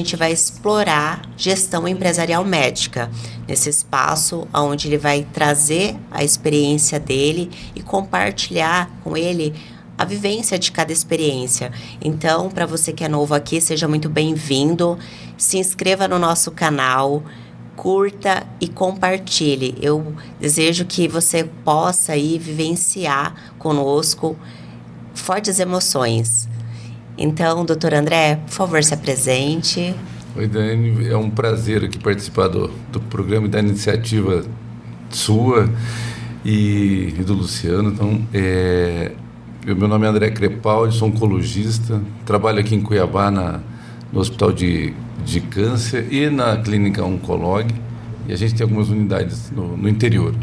gente vai explorar gestão empresarial médica, nesse espaço onde ele vai trazer a experiência dele e compartilhar com ele a vivência de cada experiência. Então, para você que é novo aqui, seja muito bem-vindo, se inscreva no nosso canal, curta e compartilhe. Eu desejo que você possa aí vivenciar conosco fortes emoções. Então, doutor André, por favor, se apresente. Oi, Dani, é um prazer aqui participar do programa e da iniciativa sua e do Luciano. Então, meu nome é André Crepaldi, sou oncologista, trabalho aqui em Cuiabá no Hospital de Câncer e na Clínica Oncolog, e a gente tem algumas unidades no interior.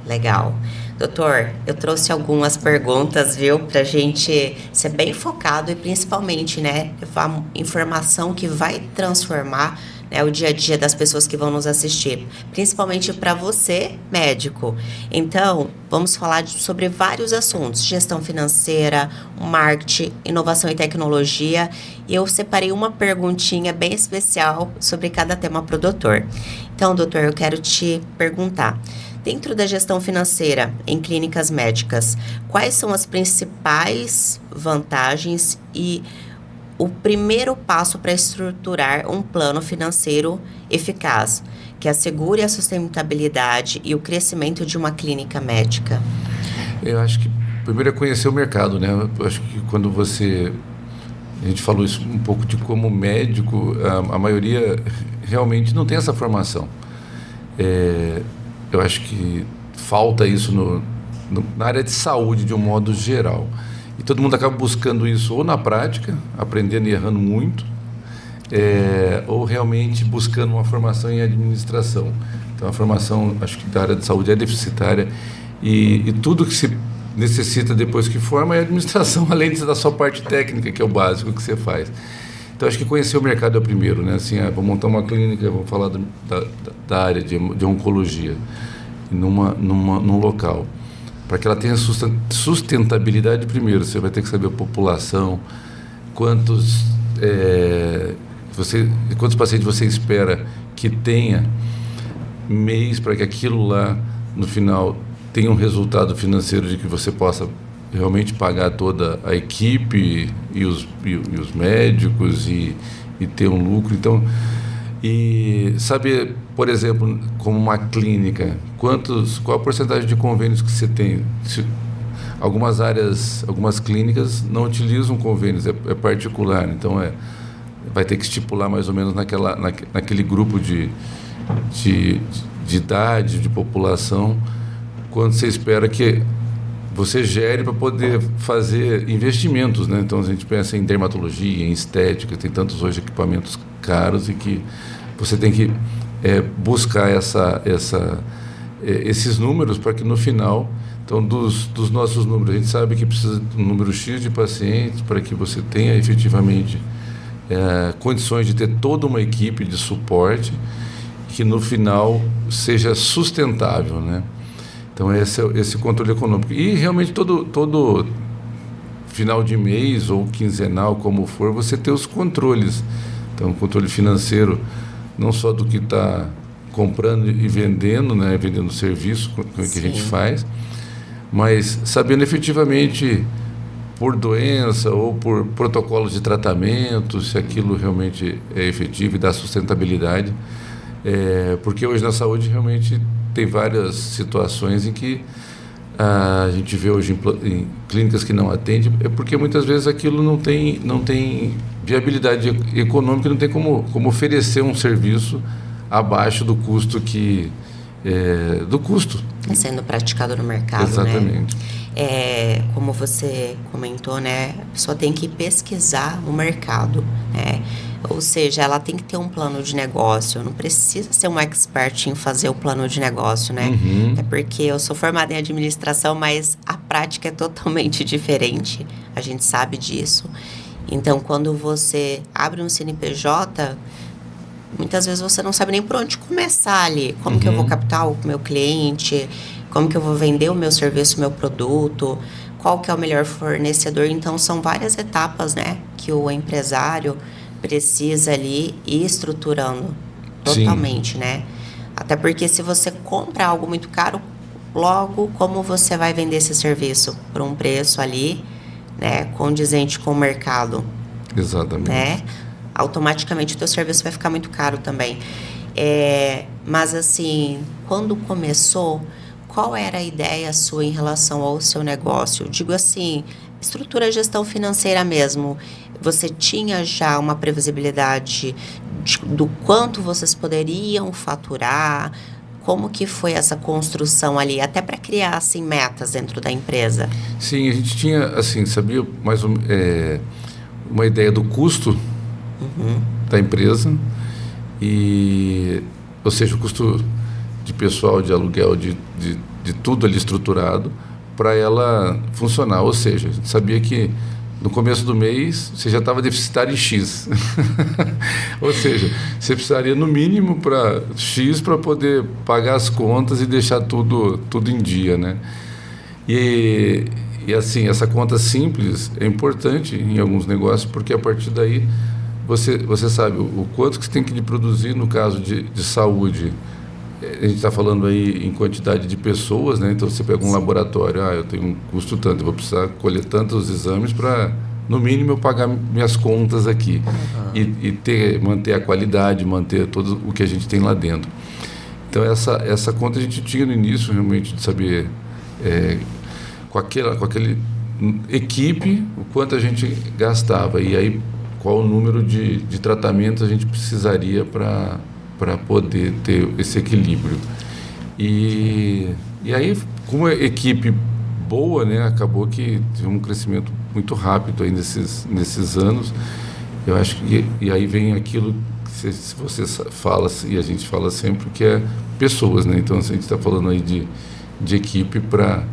Legal. Doutor, eu trouxe algumas perguntas, viu, pra gente ser bem focado e principalmente, né, levar informação que vai transformar, né, o dia a dia das pessoas que vão nos assistir, principalmente para você, médico. Então, vamos falar sobre vários assuntos: gestão financeira, marketing, inovação e tecnologia. E eu separei uma perguntinha bem especial sobre cada tema para o doutor. Então, doutor, eu quero te perguntar: dentro da gestão financeira em clínicas médicas, quais são as principais vantagens e o primeiro passo para estruturar um plano financeiro eficaz, que assegure a sustentabilidade e o crescimento de uma clínica médica? Eu acho que primeiro é conhecer o mercado, né? Eu acho que quando a gente falou isso um pouco de como médico, a maioria realmente não tem essa formação. Eu acho que falta isso na área de saúde de um modo geral. E todo mundo acaba buscando isso ou na prática, aprendendo e errando muito, ou realmente buscando uma formação em administração. Então, a formação, acho que da área de saúde é deficitária, e tudo que se necessita depois que forma é administração, além da sua parte técnica, que é o básico que você faz. Então, acho que conhecer o mercado é o primeiro, né? Assim, vou montar uma clínica, vou falar da área de oncologia, num local. Para que ela tenha sustentabilidade, primeiro, você vai ter que saber a população, quantos pacientes você espera que tenha mês para que aquilo lá, no final, tenha um resultado financeiro de que você possa realmente pagar toda a equipe e os médicos e ter um lucro. Então, e saber, por exemplo, como uma clínica, qual a porcentagem de convênios que você tem. Algumas clínicas não utilizam convênios, é particular, então vai ter que estipular mais ou menos naquele grupo de idade, de população, quanto você espera que você gere para poder fazer investimentos, né? Então a gente pensa em dermatologia, em estética, tem tantos hoje equipamentos caros e que você tem que buscar esses números para que no final, então dos nossos números, a gente sabe que precisa de um número X de pacientes para que você tenha efetivamente condições de ter toda uma equipe de suporte que no final seja sustentável, né? Então esse controle econômico. E realmente todo final de mês ou quinzenal, como for, você ter os controles. Então, controle financeiro, não só do que está comprando e vendendo, né, vendendo serviço que a gente faz, mas sabendo efetivamente por doença ou por protocolos de tratamento, se aquilo realmente é efetivo e dá sustentabilidade. Porque hoje na saúde realmente tem várias situações em que a gente vê hoje em clínicas que não atendem, porque muitas vezes aquilo não tem viabilidade econômica, não tem como oferecer um serviço abaixo do custo do custo. Sendo praticado no mercado, exatamente, né? Como você comentou, né? A pessoa tem que pesquisar o mercado, né? Ou seja, ela tem que ter um plano de negócio, não precisa ser um expert em fazer o plano de negócio, né? Uhum. É porque eu sou formada em administração, mas a prática é totalmente diferente, a gente sabe disso. Então, quando você abre um CNPJ, muitas vezes você não sabe nem por onde começar ali. Como que eu vou captar o meu cliente, como que eu vou vender o meu serviço, o meu produto, qual que é o melhor fornecedor. Então, são várias etapas, né, que o empresário precisa ali ir estruturando totalmente, Sim. né? Até porque se você compra algo muito caro, logo como você vai vender esse serviço por um preço ali, né, condizente com o mercado, Exatamente. né? Automaticamente o teu serviço vai ficar muito caro também. Mas assim, quando começou, qual era a ideia sua em relação ao seu negócio? Digo assim, estrutura, gestão financeira mesmo. Você tinha já uma previsibilidade do quanto vocês poderiam faturar? Como que foi essa construção ali, até para criar assim metas dentro da empresa? Sim, a gente tinha, assim, sabia mais uma ideia do custo da empresa, ou seja, o custo de pessoal, de aluguel, de tudo ali estruturado para ela funcionar. Ou seja, a gente sabia que no começo do mês você já estava deficitário em X. Ou seja, você precisaria no mínimo para X para poder pagar as contas e deixar tudo em dia, né? E assim, essa conta simples é importante em alguns negócios, porque a partir daí você sabe o quanto que você tem que produzir no caso de saúde. A gente está falando aí em quantidade de pessoas, né? Então você pega um laboratório, eu tenho um custo tanto, eu vou precisar colher tantos exames para, no mínimo, eu pagar minhas contas aqui. E manter a qualidade, manter todo o que a gente tem lá dentro. Então essa conta a gente tinha no início realmente de saber com aquele equipe o quanto a gente gastava e aí qual o número de tratamentos a gente precisaria para poder ter esse equilíbrio. E aí, com uma equipe boa, né, acabou que teve um crescimento muito rápido aí nesses anos. Eu acho que e aí vem aquilo que se você fala e a gente fala sempre, que é pessoas, né? Então, a gente está falando aí de equipe para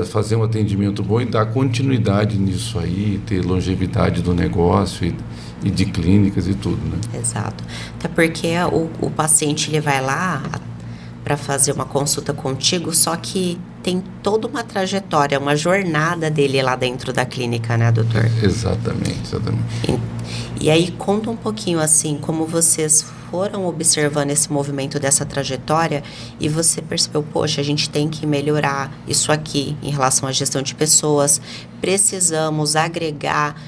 fazer um atendimento bom e dar continuidade nisso aí, ter longevidade do negócio e de clínicas e tudo, né? Exato. Até porque o paciente ele vai lá para fazer uma consulta contigo, só que tem toda uma trajetória, uma jornada dele lá dentro da clínica, né, doutor? Exatamente. E aí conta um pouquinho assim, como vocês foram observando esse movimento dessa trajetória e você percebeu, poxa, a gente tem que melhorar isso aqui em relação à gestão de pessoas, precisamos agregar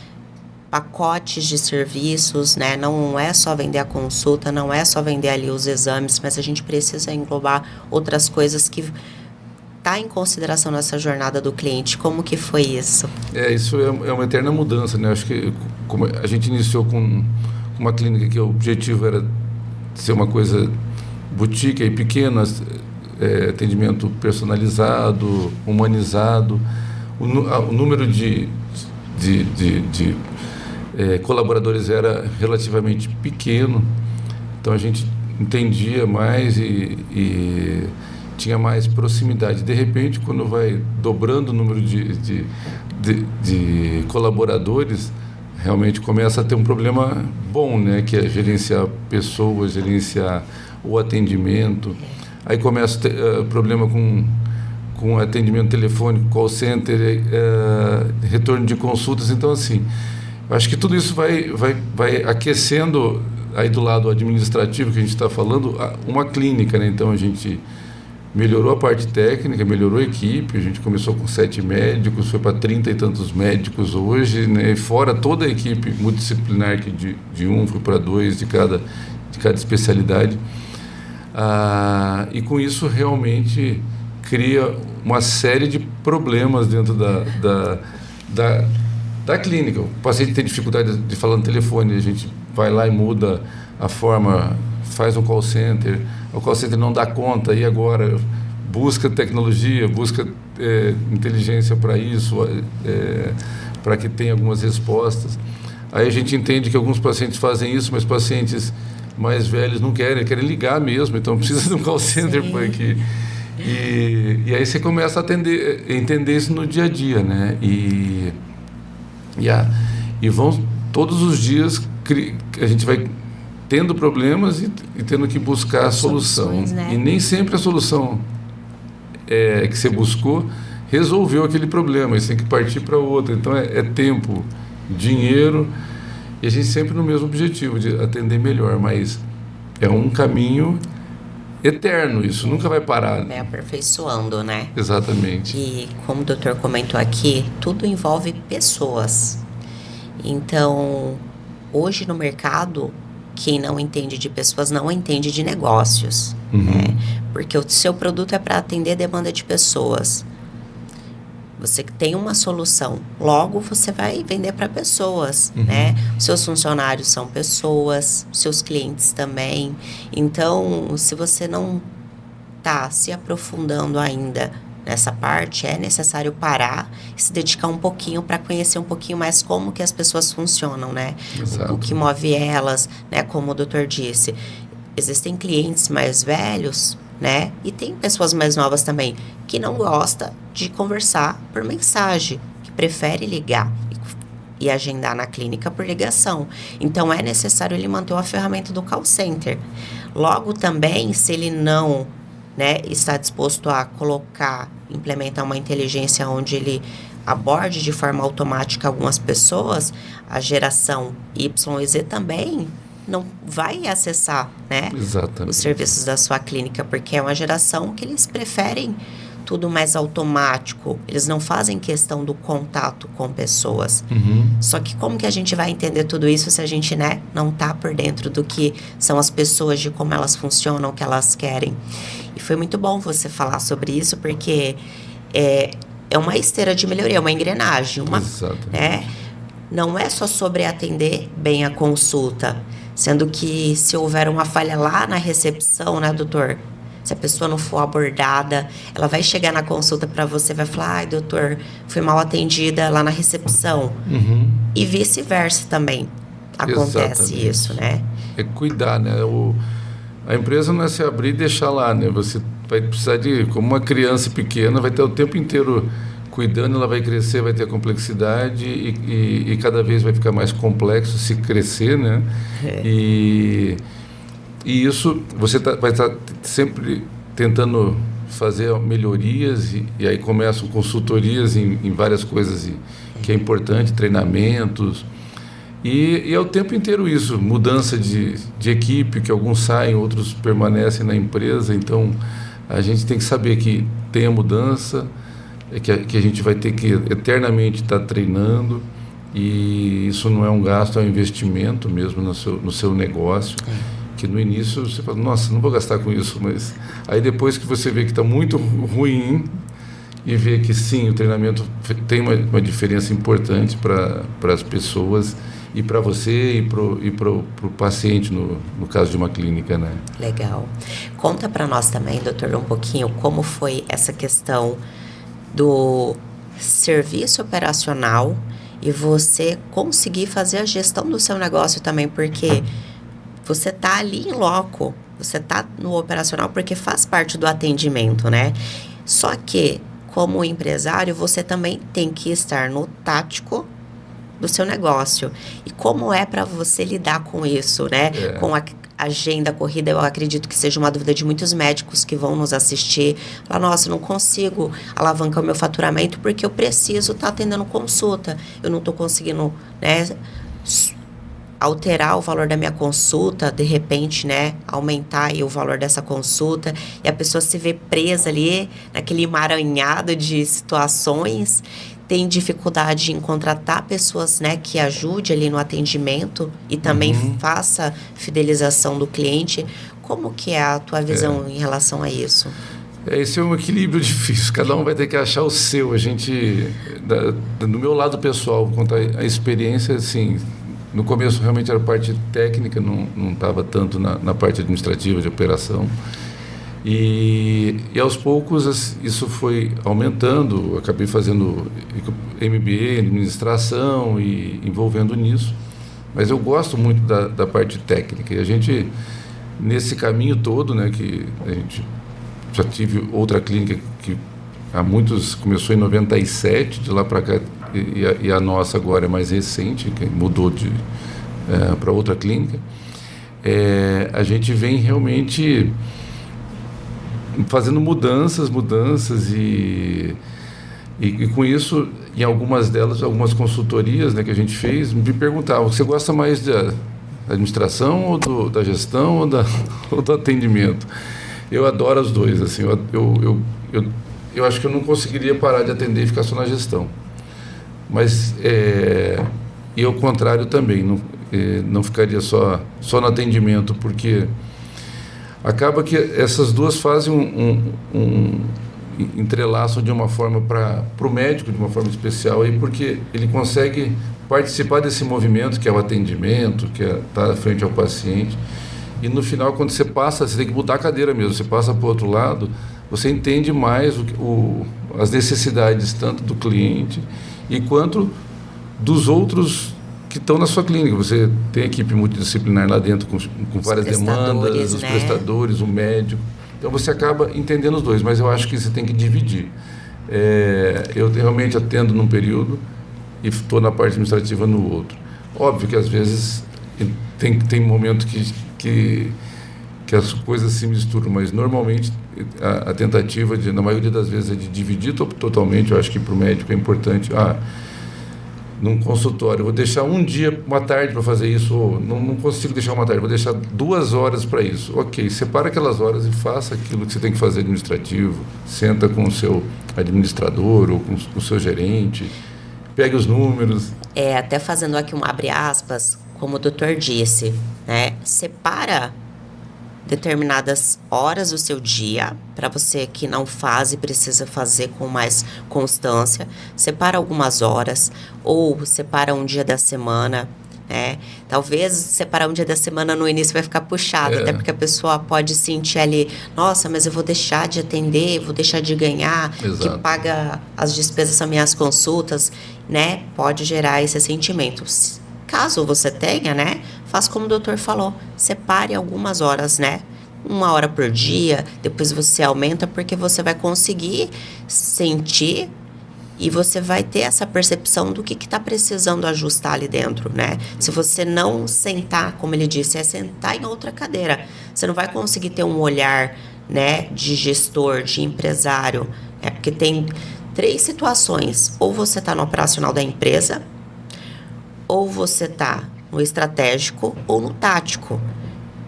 pacotes de serviços, né? Não é só vender a consulta, não é só vender ali os exames, mas a gente precisa englobar outras coisas que tá em consideração nessa jornada do cliente. Como que foi isso? Isso é uma eterna mudança, né? Acho que como a gente iniciou com uma clínica que o objetivo era ser uma coisa boutique e pequena, atendimento personalizado, humanizado, o número de colaboradores era relativamente pequeno, então a gente entendia mais e tinha mais proximidade. De repente, quando vai dobrando o número de colaboradores, realmente começa a ter um problema bom, né? Que é gerenciar pessoas, gerenciar o atendimento. Aí começa a ter problema com atendimento telefônico, call center, retorno de consultas. Então, assim, acho que tudo isso vai aquecendo aí do lado administrativo que a gente está falando, uma clínica, né? Então, a gente melhorou a parte técnica, melhorou a equipe, a gente começou com 7 médicos, foi para 30 e tantos médicos hoje, né? E fora toda a equipe multidisciplinar, que de um foi para 2 de cada especialidade. E com isso realmente cria uma série de problemas dentro da clínica. O paciente tem dificuldade de falar no telefone, a gente vai lá e muda a forma, faz um call center, o call center não dá conta, e agora busca tecnologia, busca inteligência para isso, para que tenha algumas respostas. Aí a gente entende que alguns pacientes fazem isso, mas pacientes mais velhos não querem ligar mesmo, então precisa de um call center para que... E aí você começa a entender isso no dia a dia, né? E vão todos os dias, a gente vai tendo problemas e tendo que buscar a solução. Né? E nem sempre a solução que você buscou resolveu aquele problema, você tem que partir para outra. Então é tempo, dinheiro E a gente sempre no mesmo objetivo, de atender melhor, mas é um caminho eterno, isso nunca vai parar. Vai aperfeiçoando, né? Exatamente. E como o doutor comentou aqui, tudo envolve pessoas. Então, hoje no mercado, quem não entende de pessoas não entende de negócios, né? Porque o seu produto é para atender a demanda de pessoas. Você tem uma solução, logo você vai vender para pessoas, né? Os seus funcionários são pessoas, seus clientes também. Então, se você não está se aprofundando ainda nessa parte, é necessário parar e se dedicar um pouquinho para conhecer um pouquinho mais como que as pessoas funcionam, né? Exato. O que move elas, né? Como o doutor disse, existem clientes mais velhos, né? E tem pessoas mais novas também que não gostam de conversar por mensagem, que prefere ligar e agendar na clínica por ligação. Então, é necessário ele manter a ferramenta do call center. Logo também, se ele não, né, está disposto a implementar uma inteligência onde ele aborde de forma automática algumas pessoas, a geração Y e Z também não vai acessar, né, os serviços da sua clínica, porque é uma geração que eles preferem tudo mais automático, eles não fazem questão do contato com pessoas. Só que como que a gente vai entender tudo isso se a gente, né, não tá por dentro do que são as pessoas, de como elas funcionam, o que elas querem? E foi muito bom você falar sobre isso, porque é uma esteira de melhoria, uma engrenagem, né? Não é só sobre atender bem a consulta, sendo que se houver uma falha lá na recepção, né, doutor? Se a pessoa não for abordada, ela vai chegar na consulta para você, vai falar, ai, doutor, fui mal atendida lá na recepção. E vice-versa também. Acontece isso, né? É cuidar, né? A empresa não é se abrir e deixar lá, né? Você vai precisar como uma criança pequena, vai ter o tempo inteiro cuidando, ela vai crescer, vai ter complexidade e cada vez vai ficar mais complexo se crescer, né? E isso você vai estar sempre tentando fazer melhorias e aí começam consultorias em várias coisas que é importante, treinamentos. E é o tempo inteiro isso, mudança de equipe, que alguns saem, outros permanecem na empresa. Então, a gente tem que saber que tem a mudança, que a gente vai ter que eternamente estar treinando, e isso não é um gasto, é um investimento mesmo no seu negócio. Que no início você fala, nossa, não vou gastar com isso, mas aí depois que você vê que está muito ruim e vê que sim, o treinamento tem uma diferença importante para as pessoas e para você e para o paciente, no caso de uma clínica, né? Legal. Conta para nós também, doutor, um pouquinho como foi essa questão do serviço operacional e você conseguir fazer a gestão do seu negócio também, porque você tá ali em loco, você tá no operacional porque faz parte do atendimento, né? Só que, como empresário, você também tem que estar no tático do seu negócio. E como é para você lidar com isso, né? Com a agenda corrida, eu acredito que seja uma dúvida de muitos médicos que vão nos assistir. Falar, nossa, eu não consigo alavancar o meu faturamento porque eu preciso estar atendendo consulta. Eu não estou conseguindo, né, alterar o valor da minha consulta, de repente, né, aumentar aí o valor dessa consulta, e a pessoa se vê presa ali, naquele emaranhado de situações, tem dificuldade em contratar pessoas, né, que ajude ali no atendimento e também faça fidelização do cliente. Como que é a tua visão em relação a isso? Esse é um equilíbrio difícil, cada um vai ter que achar o seu. A gente, do meu lado pessoal, vou contar a experiência, assim, no começo realmente era parte técnica, não estava tanto na parte administrativa de operação. E aos poucos isso foi aumentando, acabei fazendo MBA em administração e envolvendo nisso. Mas eu gosto muito da parte técnica. E a gente, nesse caminho todo, né, que a gente já tive outra clínica que começou em 97, de lá para cá, e a nossa agora é mais recente, que mudou para outra clínica. A gente vem realmente fazendo mudanças e E com isso, em algumas delas, algumas consultorias, né, que a gente fez, me perguntavam: você gosta mais da administração ou da gestão ou do atendimento? Eu adoro os dois. Assim, eu acho que eu não conseguiria parar de atender e ficar só na gestão. Mas, e ao contrário também, não ficaria só no atendimento, porque acaba que essas duas fazem entrelaçam de uma forma para o médico, de uma forma especial, aí, porque ele consegue participar desse movimento que é o atendimento, que é estar frente ao paciente. E no final, quando você passa, você tem que mudar a cadeira mesmo, você passa para o outro lado, você entende mais as necessidades tanto do cliente e quanto dos outros que estão na sua clínica. Você tem equipe multidisciplinar lá dentro com várias demandas, os prestadores, o médico. Então você acaba entendendo os dois, mas eu acho que você tem que dividir. Eu realmente atendo num período e estou na parte administrativa no outro. Óbvio que às vezes tem momento que as coisas se misturam, mas normalmente a tentativa, na maioria das vezes, é de dividir totalmente. Eu acho que para o médico é importante. Num consultório, vou deixar um dia, uma tarde para fazer isso, ou não consigo deixar uma tarde, vou deixar 2 horas para isso. Ok, separa aquelas horas e faça aquilo que você tem que fazer administrativo, senta com o seu administrador ou com o seu gerente, pegue os números. Até fazendo aqui um abre aspas, como o doutor disse, né? Separa determinadas horas do seu dia, para você que não faz e precisa fazer com mais constância, separa algumas horas, ou separa um dia da semana, né? Talvez separar um dia da semana no início vai ficar puxado, até porque a pessoa pode sentir ali, nossa, mas eu vou deixar de atender, vou deixar de ganhar, Exato. que paga as despesas das minhas consultas, né? Pode gerar esse sentimento. Caso você tenha, né? Faz como o doutor falou, separe algumas horas, né? 1 hora por dia, depois você aumenta, porque você vai conseguir sentir e você vai ter essa percepção do que está precisando ajustar ali dentro, né? Se você não sentar, como ele disse, é sentar em outra cadeira. Você não vai conseguir ter um olhar, né, de gestor, de empresário, né? Porque tem 3 situações. Ou você está no operacional da empresa, ou você está no estratégico ou no tático.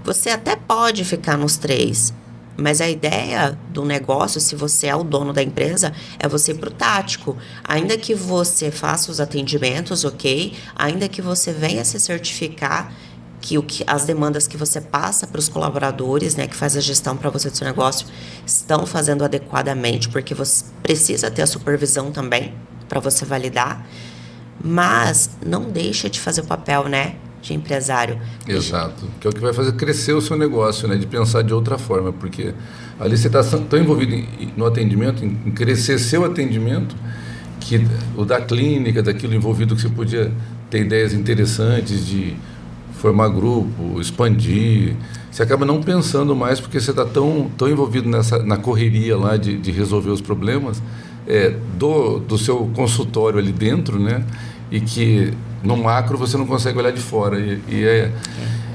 Você até pode ficar nos 3, mas a ideia do negócio, se você é o dono da empresa, é você ir para o tático. Ainda que você faça os atendimentos, ok? Ainda que você venha se certificar que as demandas que você passa para os colaboradores, né, que faz a gestão para você do seu negócio, estão fazendo adequadamente, porque você precisa ter a supervisão também para você validar. Mas não deixa de fazer o papel, né, de empresário. Exato, que é o que vai fazer crescer o seu negócio, né, de pensar de outra forma, porque ali você está tão envolvido no atendimento, em crescer seu atendimento, que o da clínica, daquilo envolvido, que você podia ter ideias interessantes de formar grupo, expandir, você acaba não pensando mais, porque você está tão envolvido na correria lá de resolver os problemas do seu consultório ali dentro, né? E que no macro você não consegue olhar de fora.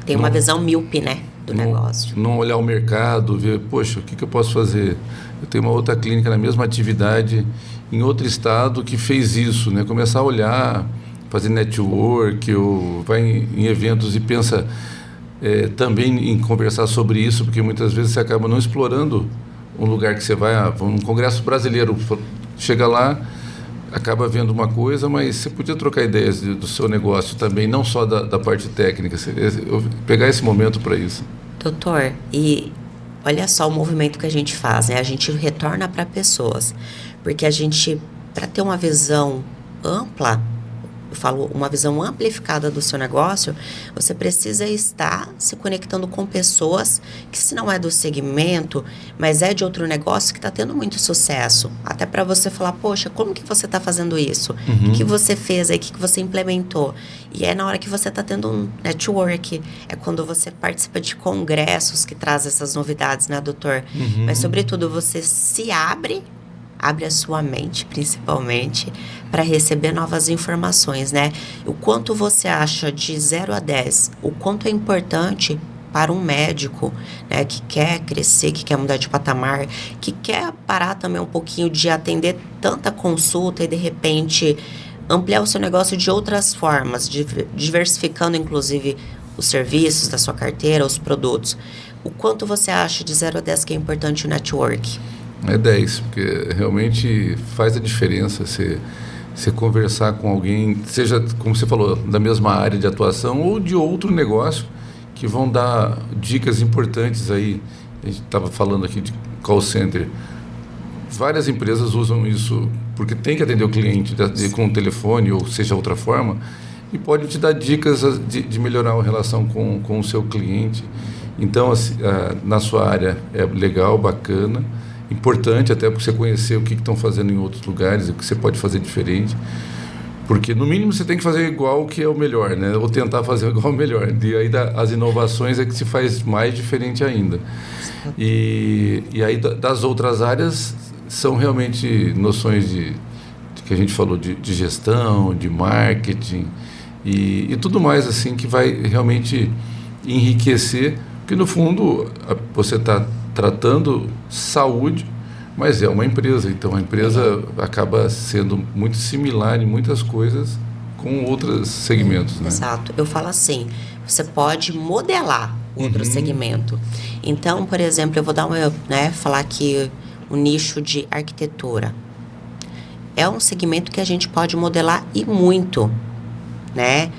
Tem uma visão míope, né, do negócio. Não olhar o mercado, ver, poxa, o que eu posso fazer? Eu tenho uma outra clínica na mesma atividade em outro estado que fez isso, né? Começar a olhar, fazer network, ou vai em eventos e pensa também em conversar sobre isso, porque muitas vezes você acaba não explorando um lugar que você vai, um congresso brasileiro, chega lá, acaba vendo uma coisa, mas você podia trocar ideias do seu negócio também, não só da parte técnica, pegar esse momento para isso. Doutor, e olha só o movimento que a gente faz, né? A gente retorna para pessoas, porque a gente, para ter uma visão ampla, eu falo uma visão amplificada do seu negócio, você precisa estar se conectando com pessoas que, se não é do segmento, mas é de outro negócio que está tendo muito sucesso. Até para você falar, poxa, como que você está fazendo isso? O que você fez aí? O que você implementou? E é na hora que você está tendo um network, é quando você participa de congressos que trazem essas novidades, né, doutor? Mas, sobretudo, você se abre a sua mente, principalmente, para receber novas informações, né? O quanto você acha de 0 a 10, o quanto é importante para um médico, né, que quer crescer, que quer mudar de patamar, que quer parar também um pouquinho de atender tanta consulta e de repente ampliar o seu negócio de outras formas, diversificando inclusive os serviços da sua carteira, os produtos. O quanto você acha de 0 a 10 que é importante o network? É 10, porque realmente faz a diferença você conversar com alguém, seja, como você falou, da mesma área de atuação ou de outro negócio, que vão dar dicas importantes aí. A gente estava falando aqui de call center. Várias empresas usam isso porque tem que atender o cliente com o telefone ou seja outra forma, e pode te dar dicas de melhorar a relação com o seu cliente. Então, assim, na sua área é legal, bacana, importante até para você conhecer o que estão fazendo em outros lugares, o que você pode fazer diferente. Porque, no mínimo, você tem que fazer igual o que é o melhor, né? Ou tentar fazer igual o melhor. E aí, as inovações é que se faz mais diferente ainda. E aí, das outras áreas, são realmente noções de que a gente falou de gestão, de marketing e tudo mais, assim, que vai realmente enriquecer. Porque, no fundo, você está tratando saúde, mas é uma empresa, então a empresa acaba sendo muito similar em muitas coisas com outros segmentos, né? Exato. Eu falo assim, você pode modelar outro segmento. Então, por exemplo, eu vou dar falar aqui o nicho de arquitetura. É um segmento que a gente pode modelar e muito, né?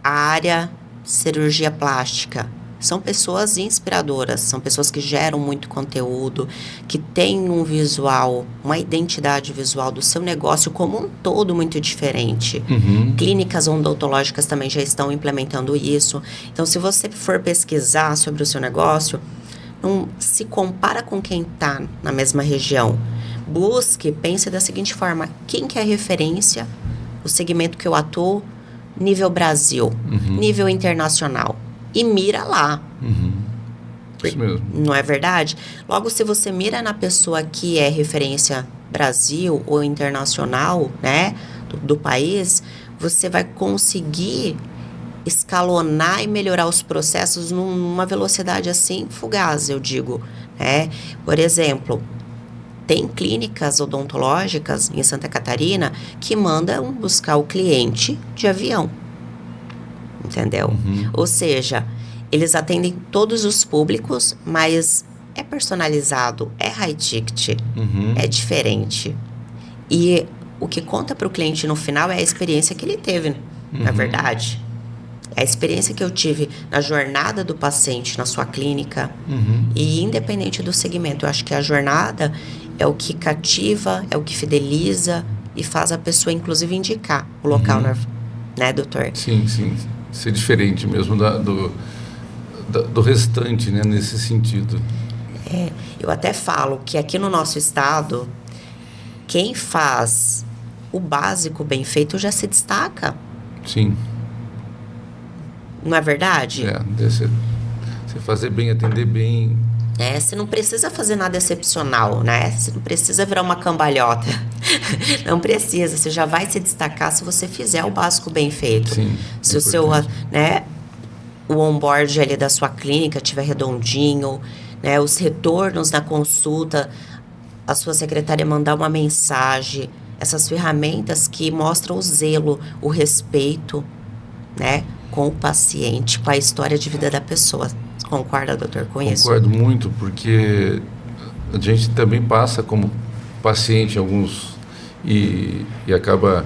A área cirurgia plástica. São pessoas inspiradoras, são pessoas que geram muito conteúdo, que têm um visual, uma identidade visual do seu negócio como um todo muito diferente. Clínicas odontológicas também já estão implementando isso. Então, se você for pesquisar sobre o seu negócio, não se compara com quem está na mesma região. Pense da seguinte forma, quem que é a referência, o segmento que eu atuo, nível Brasil, nível internacional. E mira lá. Isso mesmo. Não é verdade? Logo, se você mira na pessoa que é referência Brasil ou internacional, né, do país, você vai conseguir escalonar e melhorar os processos numa velocidade assim fugaz, eu digo, né? Por exemplo, tem clínicas odontológicas em Santa Catarina que mandam buscar o cliente de avião. Entendeu? Ou seja, eles atendem todos os públicos, mas é personalizado, é high ticket, é diferente. E o que conta para o cliente no final é a experiência que ele teve, na verdade. É a experiência que eu tive na jornada do paciente na sua clínica. E independente do segmento, eu acho que a jornada é o que cativa, é o que fideliza e faz a pessoa, inclusive, indicar o local, né, doutor? Sim, sim. Ser diferente mesmo do restante, né, nesse sentido. Eu até falo que aqui no nosso estado, quem faz o básico bem feito já se destaca. Sim. Não é verdade? Você fazer bem, atender bem. Você não precisa fazer nada excepcional, né? Você não precisa virar uma cambalhota. Não precisa, você já vai se destacar se você fizer o básico bem feito. Sim, se o seu, né, o onboard ali da sua clínica estiver redondinho, né, os retornos na consulta, a sua secretária mandar uma mensagem, essas ferramentas que mostram o zelo, o respeito, né, com o paciente, com a história de vida da pessoa. Concorda, doutor, com isso? Concordo muito, porque a gente também passa como paciente alguns e acaba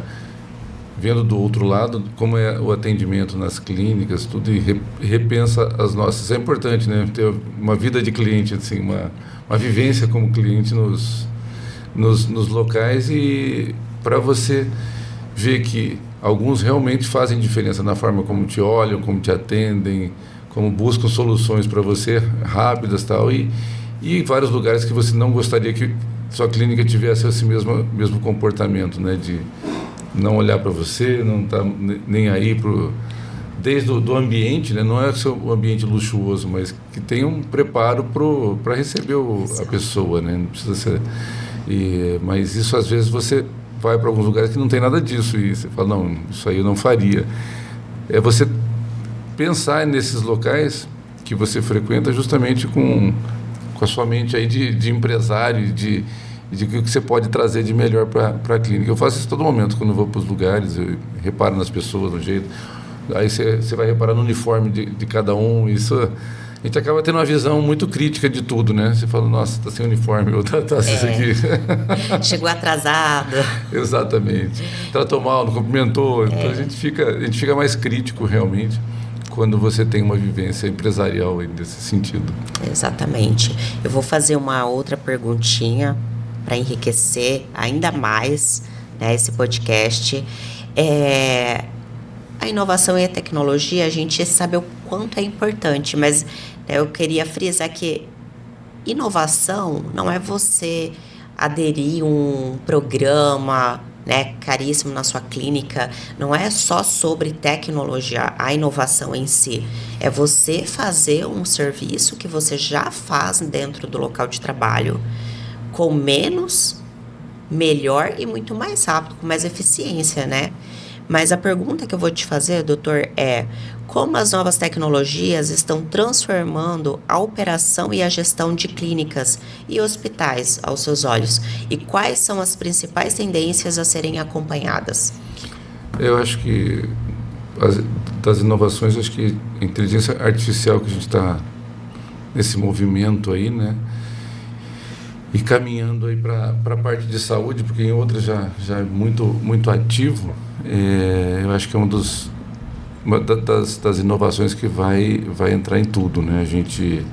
vendo do outro lado como é o atendimento nas clínicas, tudo, e repensa as nossas. É importante, né? Ter uma vida de cliente, assim, uma vivência como cliente nos locais, e para você ver que alguns realmente fazem diferença na forma como te olham, como te atendem, como buscam soluções para você rápidas, tal, e vários lugares que você não gostaria que sua clínica tivesse esse mesmo comportamento, né, de não olhar para você, não estar nem aí desde o ambiente, né, não é o ambiente luxuoso, mas que tenha um preparo para receber a pessoa, né, não precisa ser, mas isso às vezes você vai para alguns lugares que não tem nada disso e você fala, não, isso aí eu não faria. É você pensar nesses locais que você frequenta justamente com a sua mente aí de empresário, de o que você pode trazer de melhor para a clínica. Eu faço isso todo momento, quando eu vou para os lugares, eu reparo nas pessoas, no jeito. Aí você vai reparar no uniforme de cada um. Isso, a gente acaba tendo uma visão muito crítica de tudo, né? Você fala, nossa, tá sem uniforme, ou tá isso aqui. Chegou atrasado. Exatamente. Tratou mal, não cumprimentou. Então a gente fica mais crítico, realmente, quando você tem uma vivência empresarial nesse sentido. Exatamente. Eu vou fazer uma outra perguntinha para enriquecer ainda mais, né, esse podcast. A inovação e a tecnologia, a gente sabe o quanto é importante, mas eu queria frisar que inovação não é você aderir um programa, né, caríssimo na sua clínica, não é só sobre tecnologia, a inovação em si. É você fazer um serviço que você já faz dentro do local de trabalho, com menos, melhor e muito mais rápido, com mais eficiência, né? Mas a pergunta que eu vou te fazer, doutor, é como as novas tecnologias estão transformando a operação e a gestão de clínicas e hospitais aos seus olhos? E quais são as principais tendências a serem acompanhadas? Eu acho que das inovações, acho que a inteligência artificial que a gente está nesse movimento aí, né? E caminhando aí para a parte de saúde, porque em outras já é muito ativo. Eu acho que é uma das inovações que vai entrar em tudo, né? A gente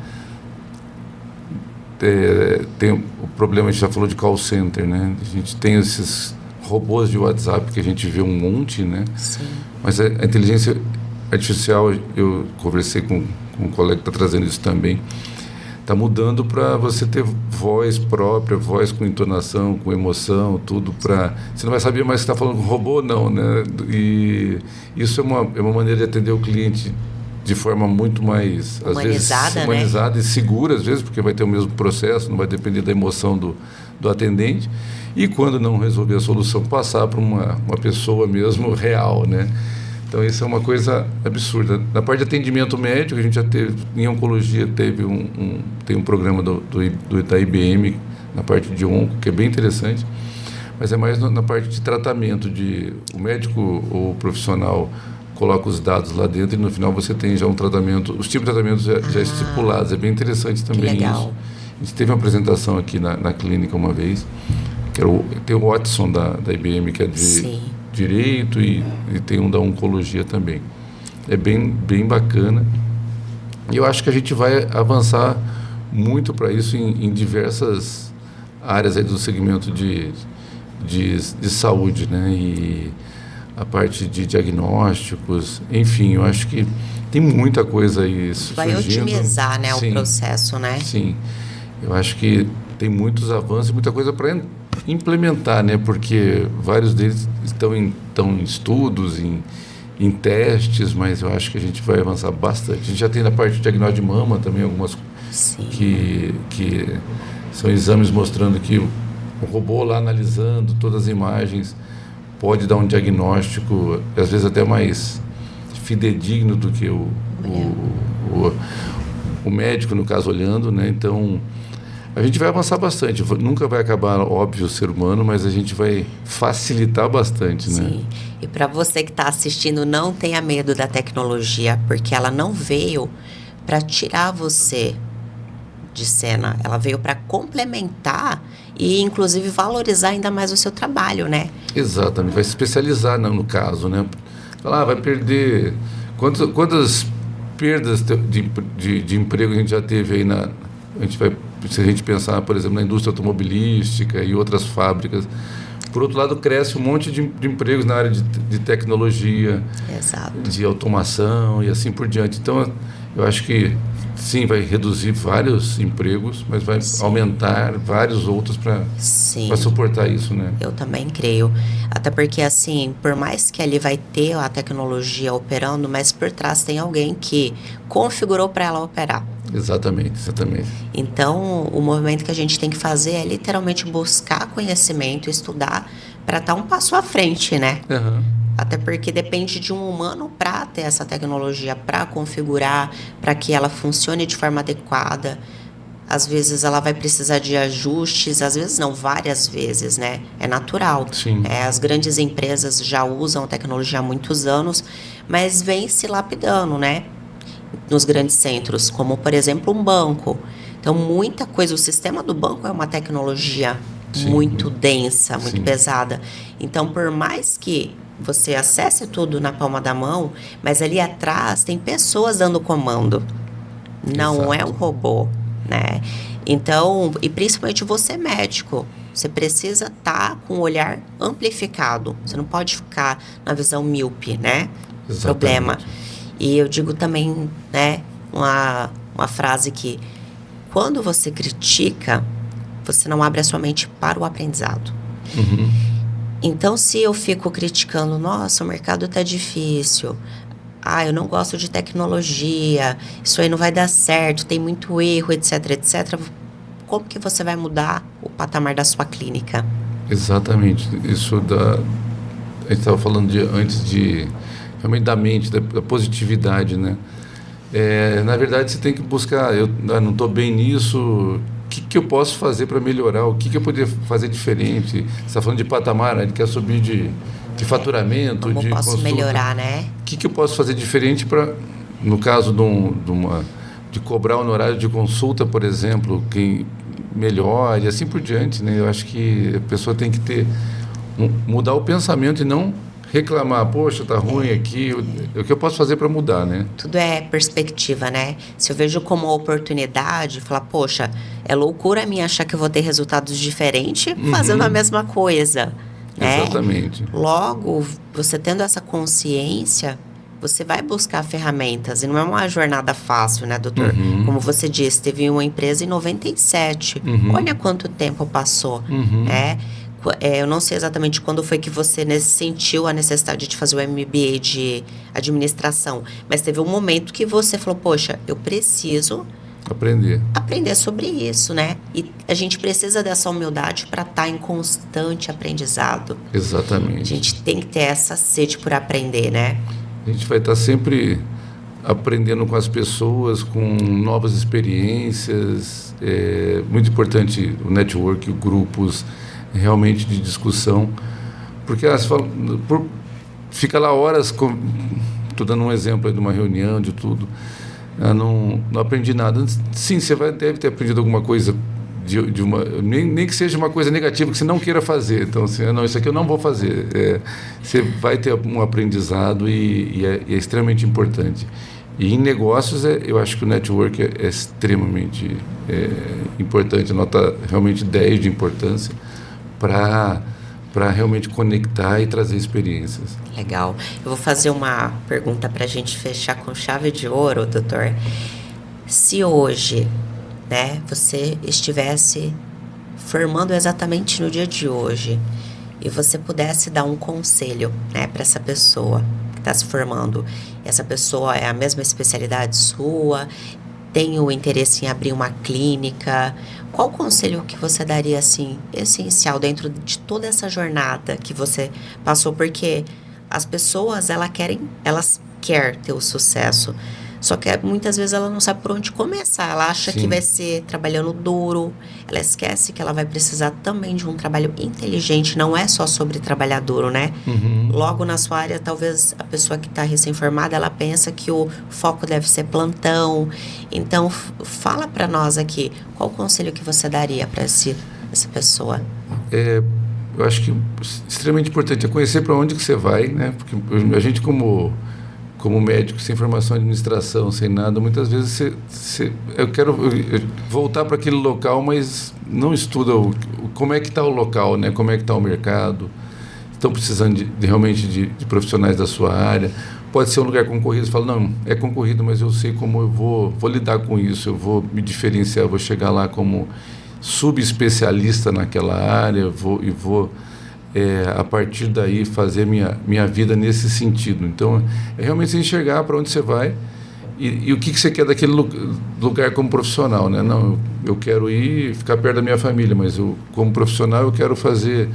tem o problema, a gente já falou de call center, né? A gente tem esses robôs de WhatsApp que a gente vê um monte, né? Sim. Mas a inteligência artificial, eu conversei com um colega que está trazendo isso também, está mudando para você ter voz própria, voz com entonação, com emoção, tudo para... Você não vai saber mais se está falando com robô, não, né? E isso é uma maneira de atender o cliente de forma muito mais, às vezes, humanizada, né? E segura, às vezes, porque vai ter o mesmo processo, não vai depender da emoção do atendente. E quando não resolver a solução, passar para uma pessoa mesmo real, né? Então, isso é uma coisa absurda. Na parte de atendimento médico, a gente já teve, em oncologia, tem um programa da IBM, na parte de onco, que é bem interessante, mas é mais na parte de tratamento, o médico ou o profissional coloca os dados lá dentro e no final você tem já um tratamento, os tipos de tratamentos já estipulados, é bem interessante também isso. A gente teve uma apresentação aqui na clínica uma vez, que tem o Watson da IBM, que é de direito e tem um da oncologia também. É bem bacana. E eu acho que a gente vai avançar muito para isso em diversas áreas aí do segmento de saúde, né? E a parte de diagnósticos, enfim, eu acho que tem muita coisa aí surgindo. Vai otimizar, né, o processo, né? Sim, eu acho que tem muitos avanços e muita coisa para implementar, né? Porque vários deles estão em estudos, em testes, mas eu acho que a gente vai avançar bastante. A gente já tem na parte de diagnóstico de mama também algumas que são exames mostrando que o robô lá analisando todas as imagens pode dar um diagnóstico, às vezes até mais fidedigno do que o médico, no caso, olhando, né? Então, a gente vai avançar bastante. Nunca vai acabar, óbvio, o ser humano, mas a gente vai facilitar bastante, né? Sim. E para você que está assistindo, não tenha medo da tecnologia, porque ela não veio para tirar você de cena. Ela veio para complementar e, inclusive, valorizar ainda mais o seu trabalho, né? Exatamente. Vai se especializar, no caso, né? Vai perder... Quantas perdas de emprego a gente já teve aí se a gente pensar, por exemplo, na indústria automobilística e outras fábricas. Por outro lado, cresce um monte de empregos na área de tecnologia, exato, de automação e assim por diante. Então, eu acho que, sim, vai reduzir vários empregos, mas vai aumentar vários outros para suportar isso, né? Eu também creio. Até porque, assim, por mais que ali vai ter a tecnologia operando, mas por trás tem alguém que configurou para ela operar. Exatamente. Então, o movimento que a gente tem que fazer é literalmente buscar conhecimento, estudar, para estar um passo à frente, né? Uhum. Até porque depende de um humano para ter essa tecnologia, para configurar, para que ela funcione de forma adequada. Às vezes ela vai precisar de ajustes, às vezes não, várias vezes, né? É natural. Sim. As grandes empresas já usam a tecnologia há muitos anos, mas vem se lapidando, né? Nos grandes centros, como por exemplo um banco. Então, muita coisa, o sistema do banco é uma tecnologia muito densa, muito pesada. Então, por mais que você acesse tudo na palma da mão, mas ali atrás tem pessoas dando comando. Não é um robô, né? Então, e principalmente você médico, você precisa estar com o olhar amplificado. Você não pode ficar na visão míope, né? Exatamente. Problema. E eu digo também, né, uma frase que quando você critica, você não abre a sua mente para o aprendizado. Então, se eu fico criticando, nossa, o mercado tá difícil, eu não gosto de tecnologia, isso aí não vai dar certo, tem muito erro, etc, etc. Como que você vai mudar o patamar da sua clínica? Exatamente. Isso a gente estava falando antes de realmente da mente, da positividade, né? Na verdade, você tem que buscar, eu não estou bem nisso, o que eu posso fazer para melhorar, o que eu poderia fazer diferente? Você está falando de patamar, né? Ele quer subir de faturamento, Como de posso consulta. melhorar, né? O que eu posso fazer diferente para, no caso de cobrar honorário de consulta, por exemplo, quem melhor e assim por diante, né? Eu acho que a pessoa tem que mudar o pensamento e não reclamar, poxa, tá ruim aqui, o que eu posso fazer para mudar, né? Tudo é perspectiva, né? Se eu vejo como uma oportunidade, falar, poxa, é loucura minha achar que eu vou ter resultados diferentes fazendo a mesma coisa, né? Exatamente. Logo, você tendo essa consciência, você vai buscar ferramentas. E não é uma jornada fácil, né, doutor? Como você disse, teve uma empresa em 97. Olha quanto tempo passou, né? Eu não sei exatamente quando foi que você sentiu a necessidade de fazer o MBA de administração, mas teve um momento que você falou, poxa, eu preciso aprender sobre isso, né? E a gente precisa dessa humildade para estar em constante aprendizado. Exatamente. A gente tem que ter essa sede por aprender, né? A gente vai estar sempre aprendendo com as pessoas, com novas experiências. É muito importante o network, grupos realmente de discussão, porque fica lá horas, estou dando um exemplo aí de uma reunião, de tudo, não aprendi nada. Sim, você deve ter aprendido alguma coisa, nem que seja uma coisa negativa que você não queira fazer, então assim, não, isso aqui eu não vou fazer. Você vai ter um aprendizado e é extremamente importante. E em negócios, eu acho que o network é extremamente importante, nota realmente 10 de importância, para realmente conectar e trazer experiências. Legal. Eu vou fazer uma pergunta para a gente fechar com chave de ouro, doutor. Se hoje, né, você estivesse formando exatamente no dia de hoje e você pudesse dar um conselho, né, para essa pessoa que está se formando, essa pessoa é a mesma especialidade sua, tem o interesse em abrir uma clínica, qual conselho que você daria, assim, essencial dentro de toda essa jornada que você passou? Porque as pessoas, elas querem ter o sucesso, só que muitas vezes ela não sabe por onde começar, ela acha que vai ser trabalhando duro, ela esquece que ela vai precisar também de um trabalho inteligente, não é só sobre trabalhar duro, né? Logo na sua área, talvez a pessoa que está recém-formada, ela pensa que o foco deve ser plantão. Então, fala para nós aqui, qual o conselho que você daria para essa pessoa? Eu acho que extremamente importante é conhecer para onde que você vai, né? Porque a gente como médico, sem formação em administração, sem nada, muitas vezes eu quero voltar para aquele local, mas não estuda como é que está o local, né? Como é que está o mercado. Estão precisando realmente de profissionais da sua área. Pode ser um lugar concorrido, você fala, não, é concorrido, mas eu sei como eu vou lidar com isso, eu vou me diferenciar, eu vou chegar lá como subespecialista naquela área, vou a partir daí fazer minha vida nesse sentido. Então, é realmente você enxergar para onde você vai e o que você quer daquele lugar como profissional, né? Não, eu quero ficar perto da minha família, mas como profissional eu quero fazer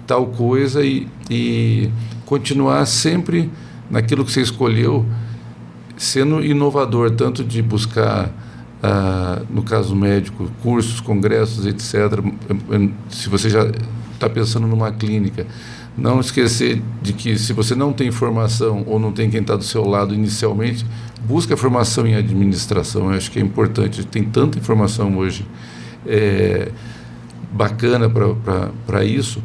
tal coisa e continuar sempre naquilo que você escolheu, sendo inovador, tanto de buscar, no caso médico, cursos, congressos, etc. Se você já está pensando numa clínica, não esquecer de que se você não tem formação ou não tem quem está do seu lado inicialmente, busca formação em administração. Eu acho que é importante. Tem tanta informação hoje bacana para isso.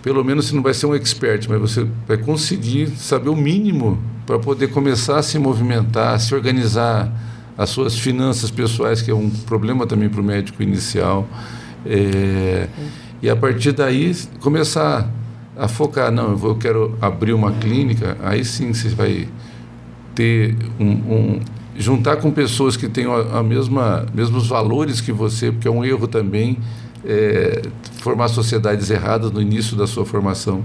Pelo menos você não vai ser um expert, mas você vai conseguir saber o mínimo para poder começar a se movimentar, se organizar as suas finanças pessoais, que é um problema também para o médico inicial. E a partir daí começar a focar, não, eu quero abrir uma clínica, aí sim você vai ter juntar com pessoas que tenham mesmos valores que você, porque é um erro também formar sociedades erradas no início da sua formação,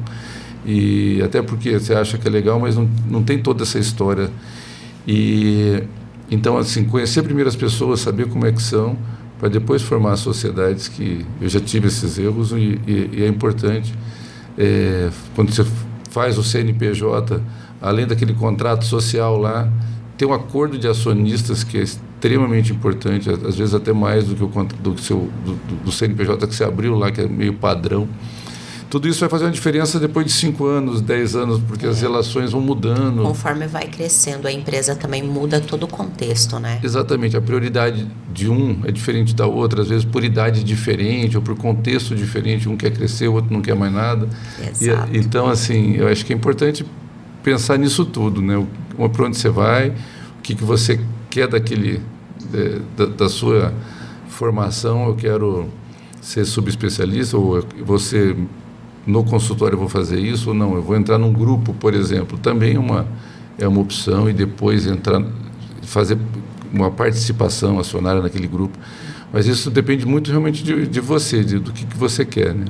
e até porque você acha que é legal, mas não tem toda essa história. E então, assim, conhecer primeiro as pessoas, saber como é que são, para depois formar sociedades, que eu já tive esses erros, e é importante. Quando você faz o CNPJ, além daquele contrato social lá, tem um acordo de acionistas que é extremamente importante, às vezes até mais do que do CNPJ que você abriu lá, que é meio padrão. Tudo isso vai fazer uma diferença depois de 5 anos, 10 anos, porque as relações vão mudando. Conforme vai crescendo, a empresa também muda todo o contexto, né? Exatamente. A prioridade de um é diferente da outra, às vezes por idade diferente ou por contexto diferente. Um quer crescer, o outro não quer mais nada. Exato. Então, assim, eu acho que é importante pensar nisso tudo, né? Para onde você vai, o que você quer da sua formação. Eu quero ser subespecialista, ou você... no consultório eu vou fazer isso ou não, eu vou entrar num grupo, por exemplo, também é uma opção, e depois fazer uma participação acionária naquele grupo, mas isso depende muito realmente de você, do que você quer, né?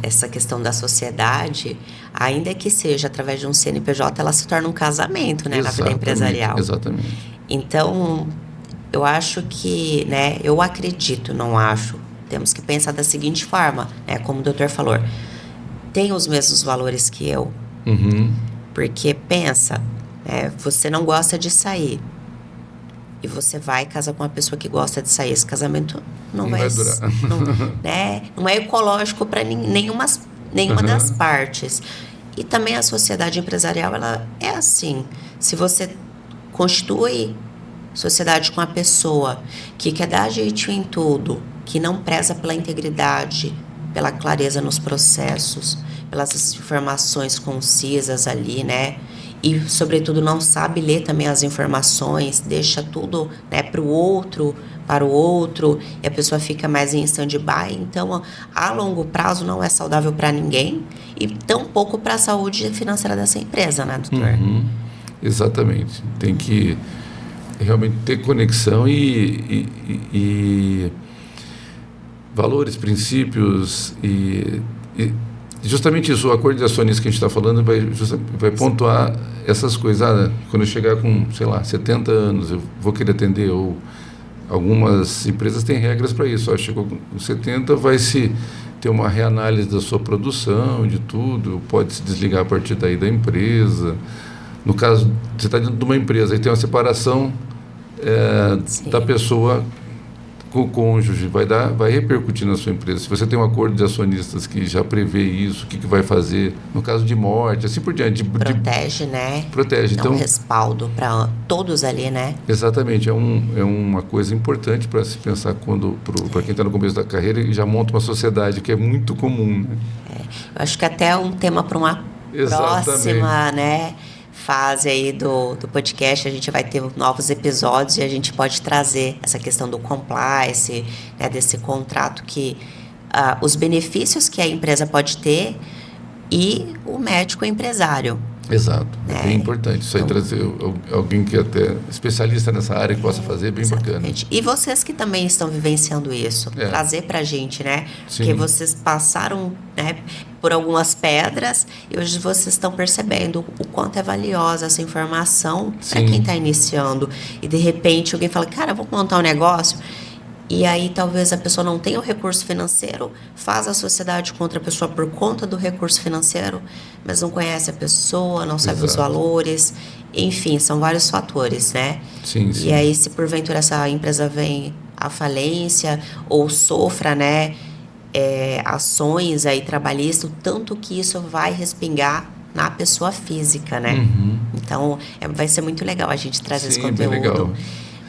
Essa questão da sociedade, ainda que seja através de um CNPJ, ela se torna um casamento, né, na vida empresarial. Exatamente. Então, eu acho que, né, eu acredito, não acho, temos que pensar da seguinte forma, né, como o doutor falou, tem os mesmos valores que eu. Uhum. Porque pensa, né, você não gosta de sair e você vai casar com uma pessoa que gosta de sair. Esse casamento não vai durar. Não é ecológico para nenhuma das partes. E também a sociedade empresarial, ela é assim. Se você constitui sociedade com a pessoa que quer dar jeitinho em tudo, que não preza pela integridade, pela clareza nos processos, pelas informações concisas ali, né? E, sobretudo, não sabe ler também as informações, deixa tudo, né, para o outro, e a pessoa fica mais em stand-by. Então, a longo prazo não é saudável para ninguém e tampouco para a saúde financeira dessa empresa, né, doutor? Uhum. Exatamente. Tem que realmente ter conexão e valores, princípios e justamente isso, o acordo de acionistas que a gente está falando vai pontuar essas coisas. Quando eu chegar com, sei lá, 70 anos, eu vou querer atender, ou algumas empresas têm regras para isso. Chegou com 70, vai se ter uma reanálise da sua produção, de tudo, pode se desligar a partir daí da empresa. No caso, você está dentro de uma empresa e tem uma separação da pessoa com o cônjuge, vai repercutir na sua empresa. Se você tem um acordo de acionistas que já prevê isso, o que vai fazer no caso de morte, assim por diante. Protege, né? Protege. Dá um respaldo para todos ali, né? Exatamente. É uma coisa importante para se pensar para quem está no começo da carreira e já monta uma sociedade, que é muito comum, né? Eu acho que até é um tema para uma próxima, né, fase aí do podcast. A gente vai ter novos episódios e a gente pode trazer essa questão do compliance, né, desse contrato, que os benefícios que a empresa pode ter e o médico empresário. Exato, é bem importante isso aí, então, trazer alguém que é até especialista nessa área que possa fazer, bem exatamente. Bacana. E vocês que também estão vivenciando isso, trazer pra gente, né? Sim. Porque vocês passaram, né, por algumas pedras e hoje vocês estão percebendo o quanto é valiosa essa informação para quem está iniciando. E de repente alguém fala, cara, eu vou montar um negócio. E aí talvez a pessoa não tenha o recurso financeiro, faz a sociedade com outra pessoa por conta do recurso financeiro, mas não conhece a pessoa, não sabe os valores, enfim, são vários fatores, né? Sim, sim. E aí se porventura essa empresa vem à falência ou sofra, né, ações aí trabalhistas, o tanto que isso vai respingar na pessoa física, né? Então, vai ser muito legal a gente trazer esse conteúdo. Bem legal.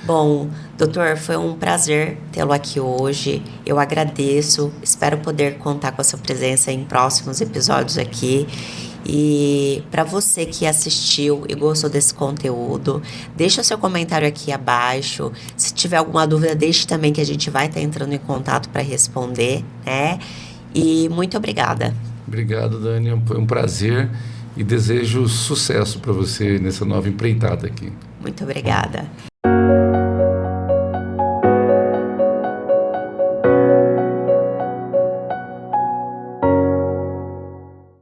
Bom, doutor, foi um prazer tê-lo aqui hoje. Eu agradeço, espero poder contar com a sua presença em próximos episódios aqui. E para você que assistiu e gostou desse conteúdo, deixa o seu comentário aqui abaixo. Se tiver alguma dúvida, deixe também que a gente vai estar entrando em contato para responder, né? E muito obrigada. Obrigado, Dani. Foi um prazer e desejo sucesso para você nessa nova empreitada aqui. Muito obrigada.